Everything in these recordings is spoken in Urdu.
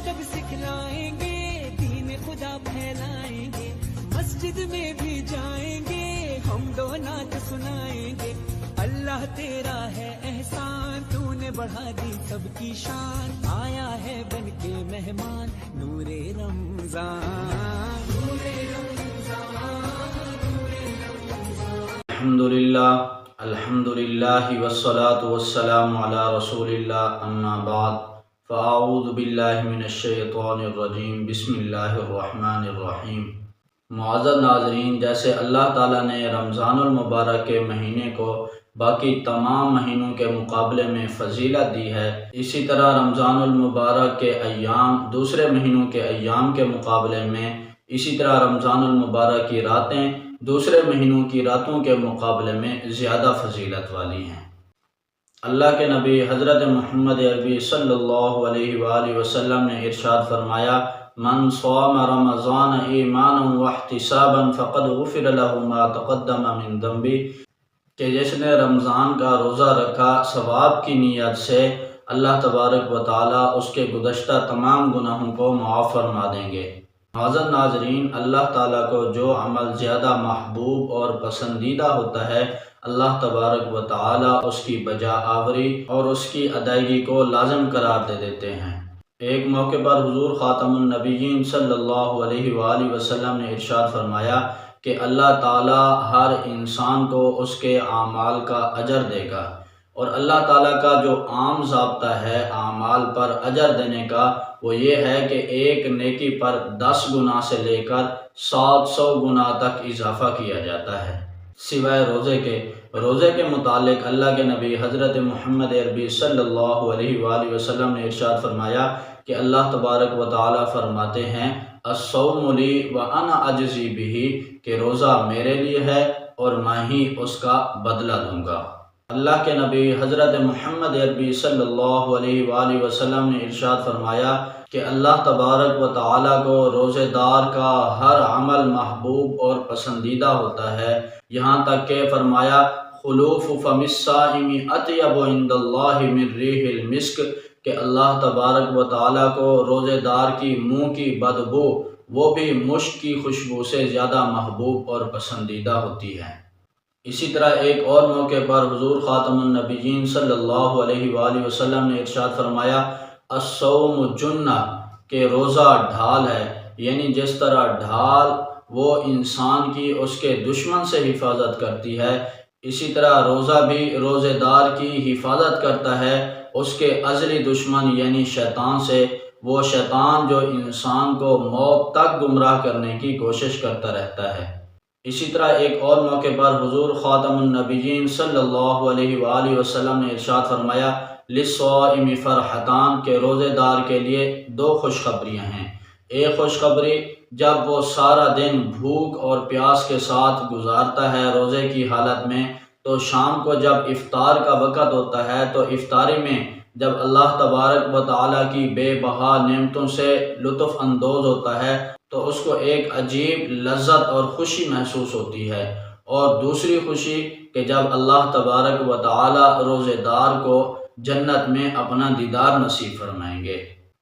ادب سکھلائیں گے، دین خدا پھیلائیں گے، مسجد میں بھی جائیں گے، ہم دو نعت سنائیں گے۔ اللہ تیرا ہے احسان، تو نے بڑھا دی سب کی شان، آیا ہے بن کے مہمان نور رمضان، نور رمضان، نور رمضان۔ الحمدللہ والصلاة والسلام علی رسول اللہ، اما بعد فاعوذ باللہ من الشیطان الرجیم، بسم اللہ الرحمن الرحیم۔ معزز ناظرین، جیسے اللہ تعالیٰ نے رمضان المبارک کے مہینے کو باقی تمام مہینوں کے مقابلے میں فضیلت دی ہے، اسی طرح رمضان المبارک کے ایام دوسرے مہینوں کے ایام کے مقابلے میں، اسی طرح رمضان المبارک کی راتیں دوسرے مہینوں کی راتوں کے مقابلے میں زیادہ فضیلت والی ہیں۔ اللہ کے نبی حضرت محمد عربی صلی اللہ علیہ وآلہ وسلم نے ارشاد فرمایا، من صام رمضان ایمانا واحتسابا فقد غفر له ما تقدم من ذنبہ، کہ جس نے رمضان کا روزہ رکھا ثواب کی نیت سے، اللہ تبارک و تعالیٰ اس کے گزشتہ تمام گناہوں کو معاف فرما دیں گے۔ معزز ناظرین، اللہ تعالیٰ کو جو عمل زیادہ محبوب اور پسندیدہ ہوتا ہے، اللہ تبارک و تعالیٰ اس کی بجا آوری اور اس کی ادائیگی کو لازم قرار دے دیتے ہیں۔ ایک موقع پر حضور خاتم النبیین صلی اللہ علیہ وآلہ وسلم نے ارشاد فرمایا کہ اللہ تعالیٰ ہر انسان کو اس کے اعمال کا اجر دے گا، اور اللہ تعالیٰ کا جو عام ضابطہ ہے اعمال پر اجر دینے کا، وہ یہ ہے کہ ایک نیکی پر 10 گنا سے لے کر 700 گنا تک اضافہ کیا جاتا ہے، سوائے روزے کے متعلق اللہ کے نبی حضرت محمد عربی صلی اللہ علیہ وآلہ وسلم نے ارشاد فرمایا کہ اللہ تبارک و تعالیٰ فرماتے ہیں، الصوم لی وانا اجزی بہ، کہ روزہ میرے لیے ہے اور میں ہی اس کا بدلہ دوں گا۔ اللہ کے نبی حضرت محمد عربی صلی اللہ علیہ وآلہ وسلم نے ارشاد فرمایا کہ اللہ تبارک و تعالیٰ کو روزے دار کا ہر عمل محبوب اور پسندیدہ ہوتا ہے، یہاں تک کہ فرمایا خلوف فم الصائم اطیب عند اللہ من ریح المسک، کہ اللہ تبارک و تعالیٰ کو روزے دار کی منہ کی بدبو وہ بھی مشک کی خوشبو سے زیادہ محبوب اور پسندیدہ ہوتی ہے۔ اسی طرح ایک اور موقع پر حضور خاتم النبیین صلی اللہ علیہ وآلہ وسلم نے ارشاد فرمایا، الصوم جنہ، کہ روزہ ڈھال ہے، یعنی جس طرح ڈھال وہ انسان کی اس کے دشمن سے حفاظت کرتی ہے، اسی طرح روزہ بھی روزے دار کی حفاظت کرتا ہے اس کے ازلی دشمن یعنی شیطان سے، وہ شیطان جو انسان کو موت تک گمراہ کرنے کی کوشش کرتا رہتا ہے۔ اسی طرح ایک اور موقع پر حضور خاتم النبیین صلی اللہ علیہ وآلہ وسلم نے ارشاد فرمایا، للصائم فرحتان، کہ روزے دار کے لیے 2 خوشخبریاں ہیں۔ ایک خوشخبری جب وہ سارا دن بھوک اور پیاس کے ساتھ گزارتا ہے روزے کی حالت میں، تو شام کو جب افطار کا وقت ہوتا ہے تو افطاری میں جب اللہ تبارک و تعالیٰ کی بے بہا نعمتوں سے لطف اندوز ہوتا ہے تو اس کو ایک عجیب لذت اور خوشی محسوس ہوتی ہے۔ اور دوسری خوشی کہ جب اللہ تبارک و تعالیٰ روزے دار کو جنت میں اپنا دیدار نصیب فرمائیں گے۔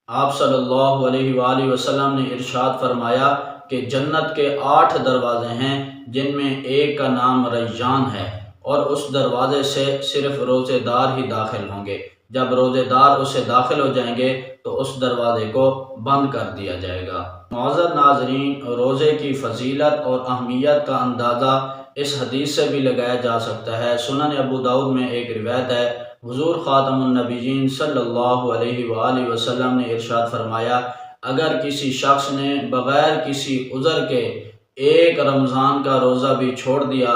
آپ صلی اللہ علیہ وآلہ وسلم نے ارشاد فرمایا کہ جنت کے 8 دروازے ہیں، جن میں ایک کا نام ریان ہے، اور اس دروازے سے صرف روزے دار ہی داخل ہوں گے۔ جب روزے دار اسے داخل ہو جائیں گے تو اس دروازے کو بند کر دیا جائے گا۔ معزز ناظرین، روزے کی فضیلت اور اہمیت کا اندازہ اس حدیث سے بھی لگایا جا سکتا ہے۔ سنن ابو داؤد میں ایک روایت ہے، حضور خاتم النبیین صلی اللہ علیہ وآلہ وسلم نے ارشاد فرمایا، اگر کسی شخص نے بغیر کسی عذر کے ایک رمضان کا روزہ بھی چھوڑ دیا،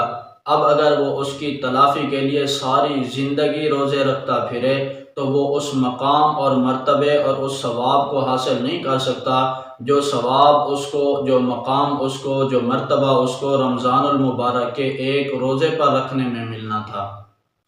اب اگر وہ اس کی تلافی کے لیے ساری زندگی روزے رکھتا پھرے تو وہ اس مقام اور مرتبے اور اس ثواب کو حاصل نہیں کر سکتا جو ثواب اس کو، جو مقام اس کو، جو مرتبہ اس کو رمضان المبارک کے ایک روزے پر رکھنے میں ملنا تھا۔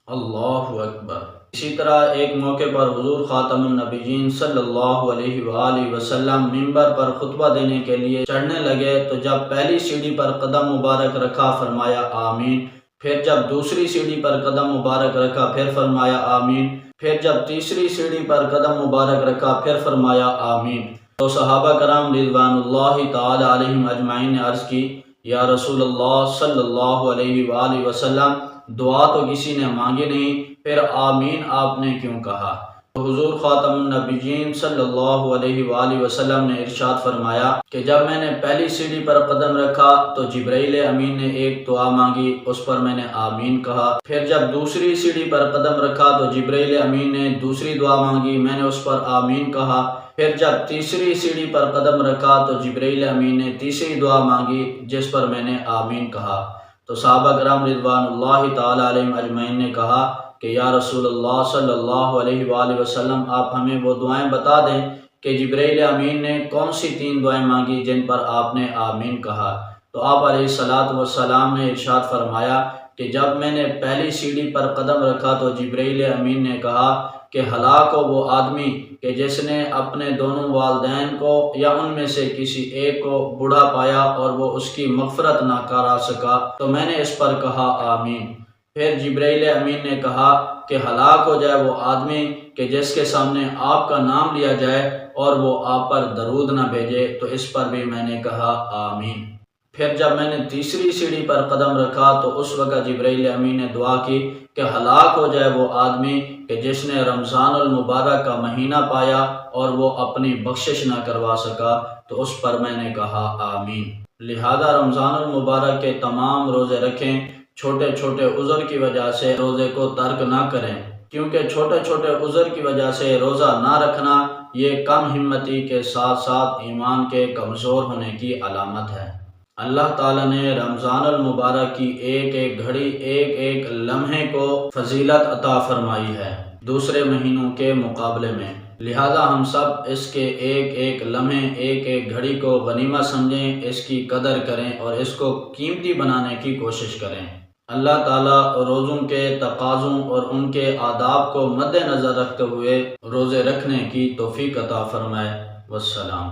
اللہ اکبر۔ اسی طرح ایک موقع پر حضور خاتم النبیین صلی اللہ علیہ وآلہ وسلم منبر پر خطبہ دینے کے لیے چڑھنے لگے تو جب پہلی سیڑھی پر قدم مبارک رکھا فرمایا آمین، پھر جب دوسری سیڑھی پر قدم مبارک رکھا پھر فرمایا آمین، پھر جب تیسری سیڑھی پر قدم مبارک رکھا پھر فرمایا آمین۔ تو صحابہ کرام رضوان اللہ تعالی علیہم اجمعین نے عرض کی، یا رسول اللہ صلی اللہ علیہ وآلہ وسلم، دعا تو کسی نے مانگی نہیں، پھر آمین آپ نے کیوں کہا؟ تو حضور خاتم النبیین صلی اللہ علیہ وآلہ وسلم نے ارشاد فرمایا کہ جب میں نے پہلی سیڑھی پر قدم رکھا تو جبرائیل امین نے ایک دعا مانگی، اس پر میں نے آمین کہا۔ پھر جب دوسری سیڑھی پر قدم رکھا تو جبرائیل امین نے دوسری دعا مانگی، میں نے اس پر آمین کہا۔ پھر جب تیسری سیڑھی پر قدم رکھا تو جبرائیل امین نے تیسری دعا مانگی، جس پر میں نے آمین کہا۔ تو صحابہ کرام رضوان اللہ تعالی علیہم اجمعین نے کہا کہ یا رسول اللہ صلی اللہ علیہ وآلہ وسلم، آپ ہمیں وہ دعائیں بتا دیں کہ جبرائیل امین نے کون سی 3 دعائیں مانگی جن پر آپ نے آمین کہا۔ تو آپ علیہ الصلاۃ والسلام نے ارشاد فرمایا کہ جب میں نے پہلی سیڑھی پر قدم رکھا تو جبرائیل امین نے کہا کہ ہلاک ہو وہ آدمی کہ جس نے اپنے دونوں والدین کو یا ان میں سے کسی ایک کو بوڑھا پایا اور وہ اس کی مغفرت نہ کرا سکا۔ تو میں نے اس پر کہا آمین۔ پھر جبرائیل امین نے کہا کہ ہلاک ہو جائے وہ آدمی کہ جس کے سامنے آپ کا نام لیا جائے اور وہ آپ پر درود نہ بھیجے، تو اس پر بھی میں نے کہا آمین۔ پھر جب میں نے تیسری سیڑھی پر قدم رکھا تو اس وقت جبرائیل امین نے دعا کی کہ ہلاک ہو جائے وہ آدمی کہ جس نے رمضان المبارک کا مہینہ پایا اور وہ اپنی بخشش نہ کروا سکا، تو اس پر میں نے کہا آمین۔ لہذا رمضان المبارک کے تمام روزے رکھیں، چھوٹے چھوٹے عذر کی وجہ سے روزے کو ترک نہ کریں، کیونکہ چھوٹے چھوٹے عذر کی وجہ سے روزہ نہ رکھنا یہ کم ہمتی کے ساتھ ساتھ ایمان کے کمزور ہونے کی علامت ہے۔ اللہ تعالیٰ نے رمضان المبارک کی ایک ایک گھڑی، ایک ایک لمحے کو فضیلت عطا فرمائی ہے دوسرے مہینوں کے مقابلے میں، لہذا ہم سب اس کے ایک ایک لمحے، ایک ایک گھڑی کو غنیمت سمجھیں، اس کی قدر کریں اور اس کو قیمتی بنانے کی کوشش کریں۔ اللہ تعالیٰ روزوں کے تقاضوں اور ان کے آداب کو مد نظر رکھتے ہوئے روزے رکھنے کی توفیق عطا فرمائے۔ والسلام۔